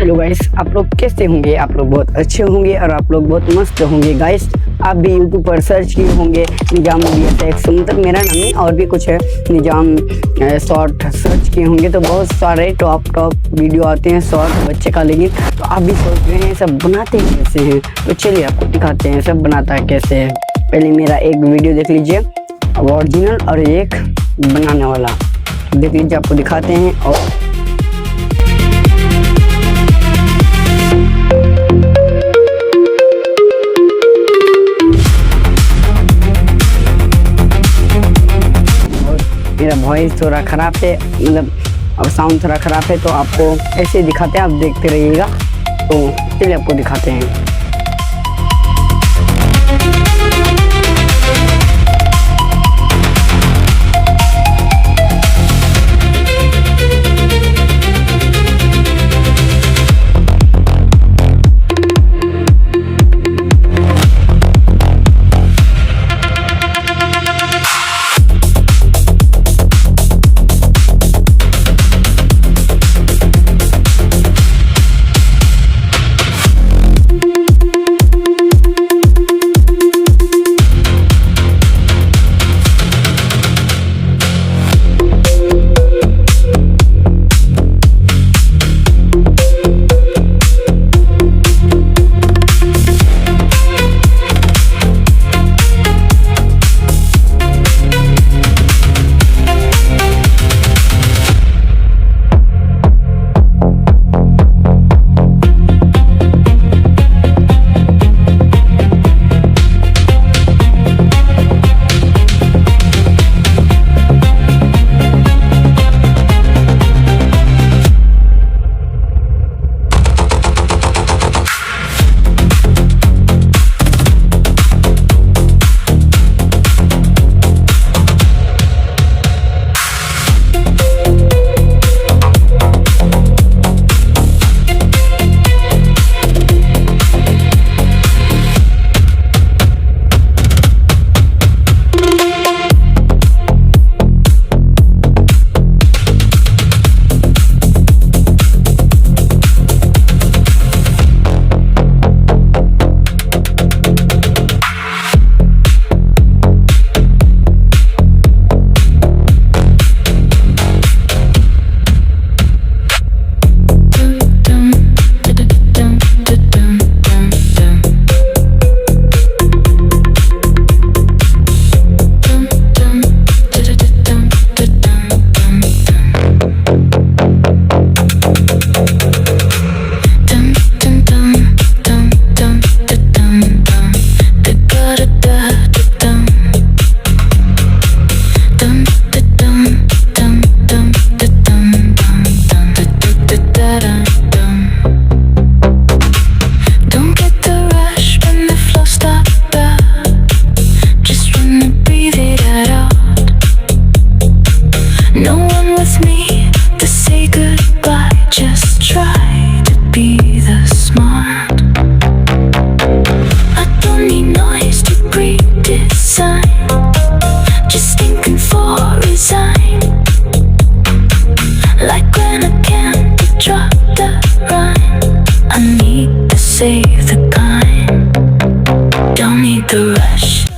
Hello guys, आप लोग कैसे होंगे? आप लोग बहुत अच्छे होंगे और आप लोग बहुत मस्त होंगे गाइस। आप भी यूट्यूब पर सर्च किए होंगे निजाम VFX, मतलब मेरा नाम नहीं और भी कुछ है, निजाम शॉर्ट सर्च किए होंगे तो बहुत सारे टॉप वीडियो आते हैं शॉर्ट बच्चे का। लेकिन तो आप भी सोच रहे हैं सब बनाते कैसे हैं, तो चलिए आपको दिखाते हैं सब बनाता कैसे है। पहले मेरा एक वीडियो देख लीजिए ओरिजिनल और एक बनाने वाला, देख लीजिए आपको दिखाते हैं। और मेरा वॉइस थोड़ा ख़राब है, मतलब अब साउंड थोड़ा ख़राब है, तो आपको ऐसे दिखाते हैं, आप देखते रहिएगा। तो चलिए आपको दिखाते हैं।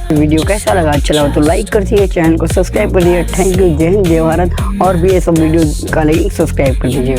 वीडियो कैसा लगा, अच्छा लगा तो लाइक कर दीजिए, चैनल को सब्सक्राइब कर दीजिए। थैंक यू, जय हिंद, जय भारत। और भी ये सब वीडियो का लाइक सब्सक्राइब कर दीजिए।